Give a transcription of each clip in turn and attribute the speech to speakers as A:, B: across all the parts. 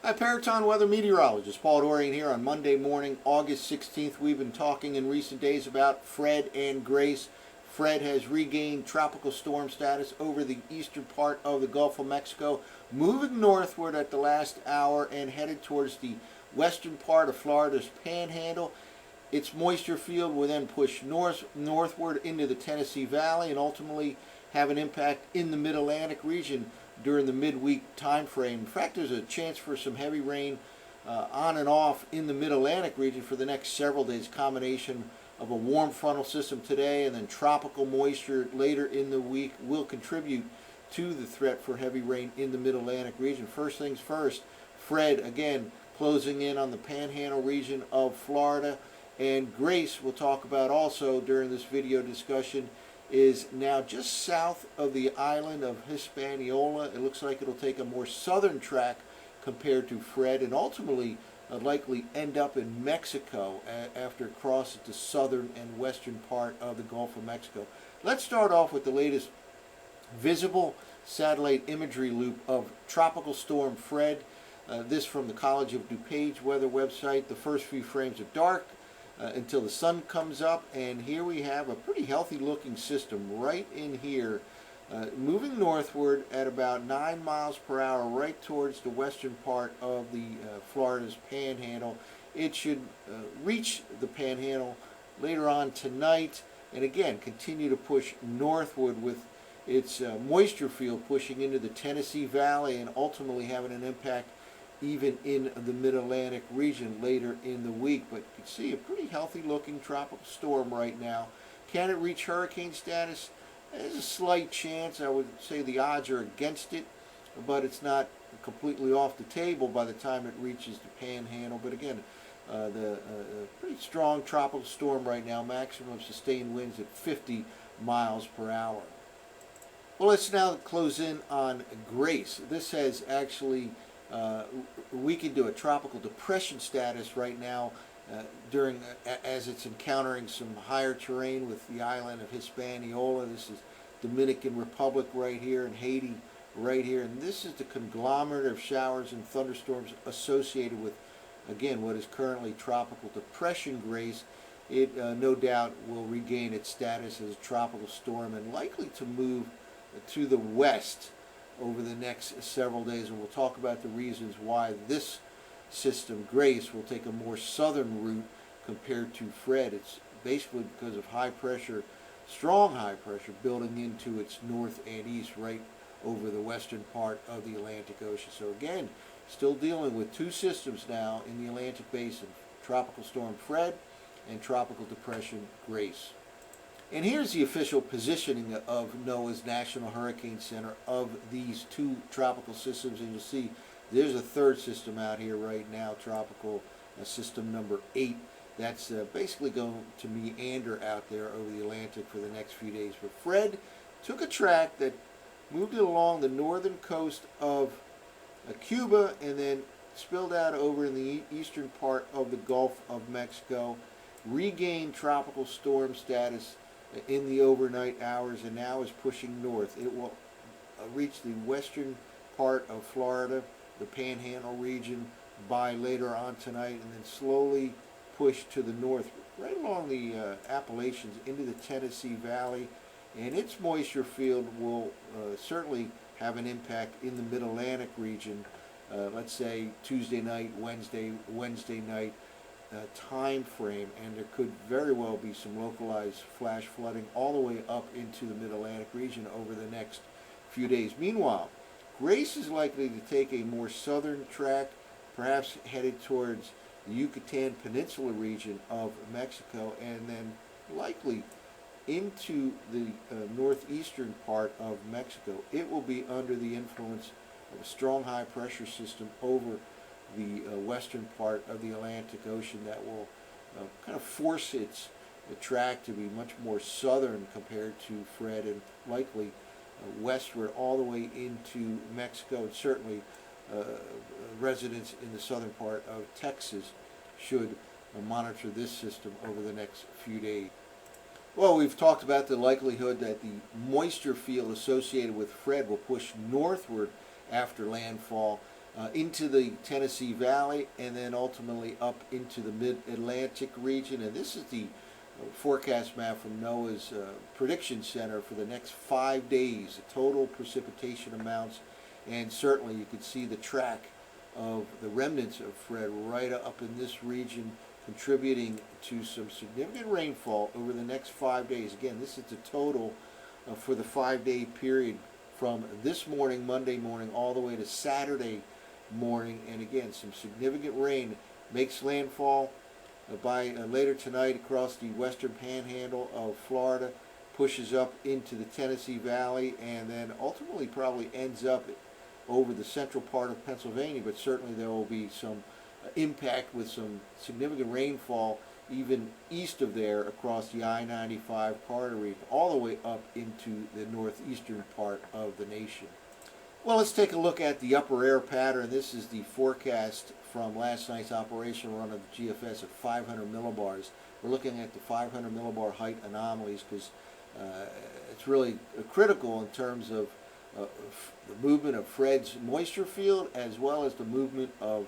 A: Hi, Paraton weather meteorologist Paul Dorian here on Monday morning, August 16th. We've been talking in recent days about Fred and Grace. Fred has regained tropical storm status over the eastern part of the Gulf of Mexico, moving northward at the last hour and headed towards the western part of Florida's Panhandle. Its moisture field will then push northward into the Tennessee Valley and ultimately have an impact in the Mid-Atlantic region during the midweek time frame. In fact, there's a chance for some heavy rain on and off in the Mid-Atlantic region for the next several days. Combination of a warm frontal system today and then tropical moisture later in the week will contribute to the threat for heavy rain in the Mid-Atlantic region. First things first, Fred again closing in on the Panhandle region of Florida, and Grace we'll talk about also during this video discussion is now just south of the island of Hispaniola. It looks like it'll take a more southern track compared to Fred and ultimately likely end up in Mexico after it crosses the southern and western part of the Gulf of Mexico. Let's start off with the latest visible satellite imagery loop of Tropical Storm Fred. This from the College of DuPage weather website. The first few frames are dark until the sun comes up, and here we have a pretty healthy looking system right in here, moving northward at about 9 miles per hour right towards the western part of the Florida's Panhandle. It should reach the Panhandle later on tonight and again continue to push northward with its moisture field pushing into the Tennessee Valley and ultimately having an impact even in the Mid-Atlantic region later in the week. But you can see a pretty healthy looking tropical storm right now. Can it reach hurricane status? There's a slight chance. I would say the odds are against it, but it's not completely off the table by the time it reaches the Panhandle. But again, the pretty strong tropical storm right now, maximum sustained winds at 50 miles per hour. Well, let's now close in on Grace. This has actually weakened to a tropical depression status right now as it's encountering some higher terrain with the island of Hispaniola. This is Dominican Republic right here and Haiti right here, and this is the conglomerate of showers and thunderstorms associated with, again, what is currently tropical depression Grace. It no doubt will regain its status as a tropical storm and likely to move to the west over the next several days, and we'll talk about the reasons why this system, Grace, will take a more southern route compared to Fred. It's basically because of high pressure, strong high pressure, building into its north and east right over the western part of the Atlantic Ocean. So again, still dealing with two systems now in the Atlantic Basin, Tropical Storm Fred and Tropical Depression Grace. And here's the official positioning of NOAA's National Hurricane Center of these two tropical systems. And you'll see there's a third system out here right now, tropical system number 8. That's basically going to meander out there over the Atlantic for the next few days. But Fred took a track that moved it along the northern coast of Cuba and then spilled out over in the eastern part of the Gulf of Mexico, regained tropical storm status in the overnight hours and now is pushing north. It will reach the western part of Florida, the Panhandle region, by later on tonight and then slowly push to the north right along the Appalachians into the Tennessee Valley, and its moisture field will certainly have an impact in the Mid-Atlantic region, let's say Tuesday night, Wednesday night time frame, and there could very well be some localized flash flooding all the way up into the Mid-Atlantic region over the next few days. Meanwhile, Grace is likely to take a more southern track, perhaps headed towards the Yucatan Peninsula region of Mexico, and then likely into the northeastern part of Mexico. It will be under the influence of a strong high pressure system over the western part of the Atlantic Ocean that will kind of force its track to be much more southern compared to Fred, and likely westward all the way into Mexico, and certainly residents in the southern part of Texas should monitor this system over the next few days. Well, we've talked about the likelihood that the moisture field associated with Fred will push northward after landfall. into the Tennessee Valley, and then ultimately up into the mid-Atlantic region. And this is the forecast map from NOAA's Prediction Center for the next 5 days, the total precipitation amounts, and certainly you can see the track of the remnants of Fred right up in this region, contributing to some significant rainfall over the next 5 days. Again, this is the total for the 5-day period from this morning, Monday morning, all the way to Saturday morning. And again, some significant rain makes landfall by later tonight across the western panhandle of Florida, pushes up into the Tennessee Valley, and then ultimately probably ends up over the central part of Pennsylvania. But certainly there will be some impact with some significant rainfall even east of there across the I-95 corridor region, all the way up into the northeastern part of the nation. Well, let's take a look at the upper air pattern. This is the forecast from last night's operational run of the GFS at 500 millibars. We're looking at the 500 millibar height anomalies because it's really critical in terms of the movement of Fred's moisture field, as well as the movement of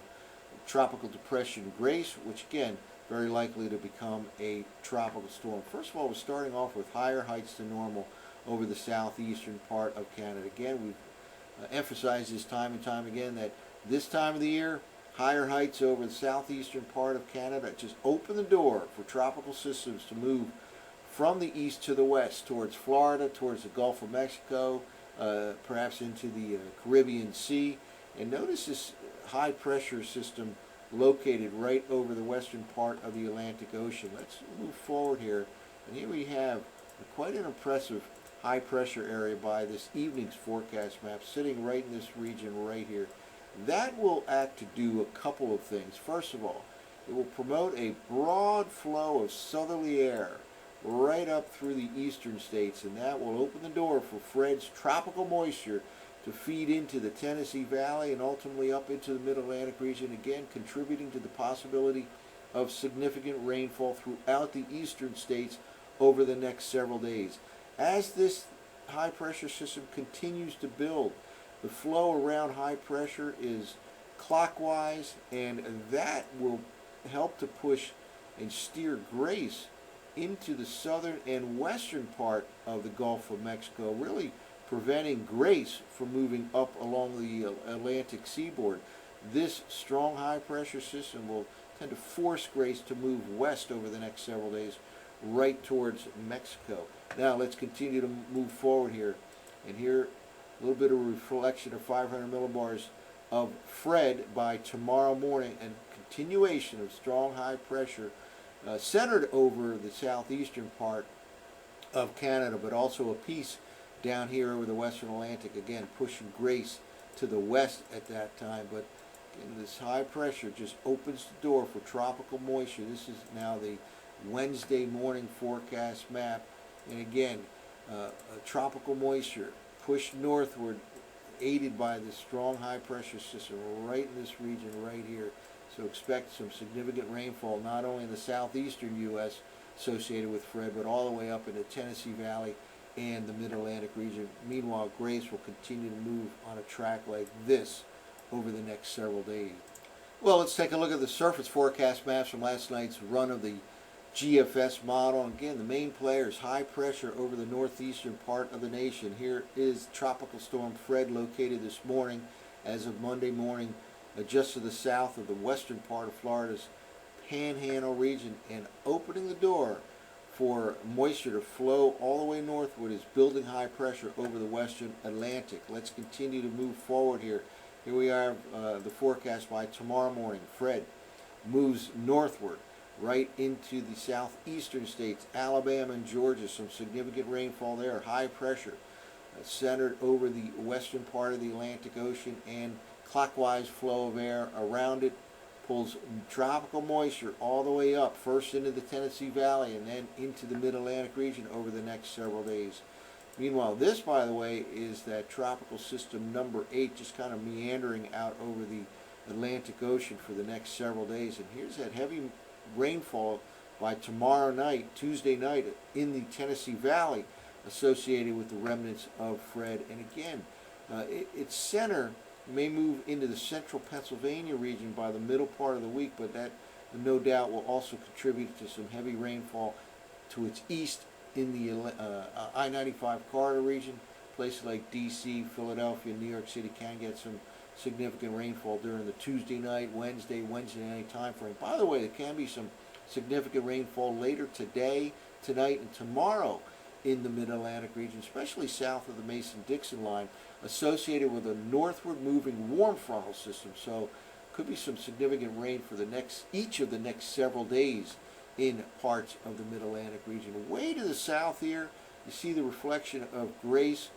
A: tropical depression Grace, which again very likely to become a tropical storm. First of all, we're starting off with higher heights than normal over the southeastern part of Canada. Again, we've emphasized this time and time again that this time of the year, higher heights over the southeastern part of Canada just open the door for tropical systems to move from the east to the west towards Florida, towards the Gulf of Mexico, perhaps into the Caribbean Sea. And notice this high pressure system located right over the western part of the Atlantic Ocean. Let's move forward here, and here we have quite an impressive high pressure area by this evening's forecast map sitting right in this region right here. That will act to do a couple of things. First of all, it will promote a broad flow of southerly air right up through the eastern states, and that will open the door for Fred's tropical moisture to feed into the Tennessee Valley and ultimately up into the Mid-Atlantic region, again contributing to the possibility of significant rainfall throughout the eastern states over the next several days. As this high pressure system continues to build, the flow around high pressure is clockwise, and that will help to push and steer Grace into the southern and western part of the Gulf of Mexico, really preventing Grace from moving up along the Atlantic seaboard. This strong high pressure system will tend to force Grace to move west over the next several days, right towards Mexico. Now let's continue to move forward here, and here a little bit of reflection of 500 millibars of Fred by tomorrow morning, and continuation of strong high pressure centered over the southeastern part of Canada, but also a piece down here over the western Atlantic, again pushing Grace to the west at that time. But again, this high pressure just opens the door for tropical moisture. This is now the Wednesday morning forecast map, and again tropical moisture pushed northward, aided by this strong high pressure system right in this region right here. So expect some significant rainfall not only in the southeastern U.S. associated with Fred, but all the way up in the Tennessee Valley and the Mid-Atlantic region. Meanwhile, Grace will continue to move on a track like this over the next several days. Well, let's take a look at the surface forecast maps from last night's run of the GFS model. And again, the main player is high pressure over the northeastern part of the nation. Here is Tropical Storm Fred located this morning as of Monday morning, just to the south of the western part of Florida's Panhandle region, and opening the door for moisture to flow all the way northward is building high pressure over the western Atlantic. Let's continue to move forward here. Here we are, the forecast by tomorrow morning. Fred moves northward right into the southeastern states, Alabama and Georgia. Some significant rainfall there. High pressure centered over the western part of the Atlantic Ocean, and clockwise flow of air around it pulls tropical moisture all the way up, first into the Tennessee Valley and then into the Mid-Atlantic region over the next several days. Meanwhile, this, by the way, is that tropical system number 8 just kind of meandering out over the Atlantic Ocean for the next several days. And here's that heavy rainfall by tomorrow night, Tuesday night, in the Tennessee Valley associated with the remnants of Fred. And again, its center may move into the central Pennsylvania region by the middle part of the week, but that no doubt will also contribute to some heavy rainfall to its east in the I-95 corridor region. Places like D.C., Philadelphia, New York City can get some significant rainfall during the Tuesday night, Wednesday night time frame. By the way, there can be some significant rainfall later today, tonight, and tomorrow in the Mid-Atlantic region, especially south of the Mason-Dixon line, associated with a northward moving warm frontal system. So could be some significant rain for each of the next several days in parts of the Mid-Atlantic region. Way to the south here, you see the reflection of Grace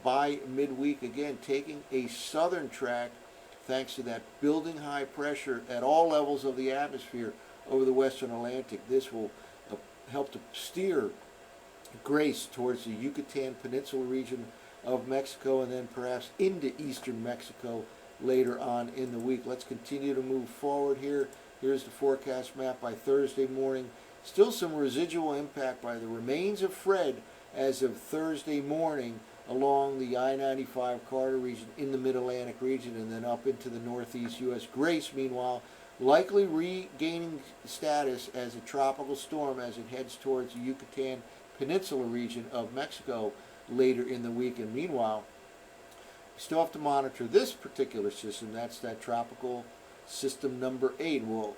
A: by midweek, again taking a southern track thanks to that building high pressure at all levels of the atmosphere over the western Atlantic. This will help to steer Grace towards the Yucatan Peninsula region of Mexico and then perhaps into eastern Mexico later on in the week. Let's continue to move forward here. Here's the forecast map by Thursday morning. Still some residual impact by the remains of Fred as of Thursday morning along the I-95 corridor region in the Mid-Atlantic region and then up into the northeast U.S. Grace, meanwhile, likely regaining status as a tropical storm as it heads towards the Yucatan Peninsula region of Mexico later in the week. And meanwhile, we still have to monitor this particular system. That's that tropical system number 8. We'll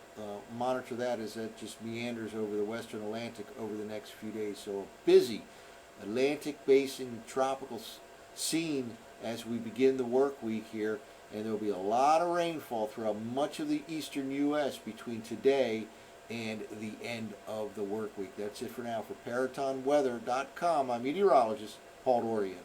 A: monitor that as that just meanders over the western Atlantic over the next few days. So a busy Atlantic Basin tropical scene as we begin the work week here, and there will be a lot of rainfall throughout much of the eastern U.S. between today and the end of the work week. That's it for now. For ParatonWeather.com, I'm meteorologist Paul Dorian.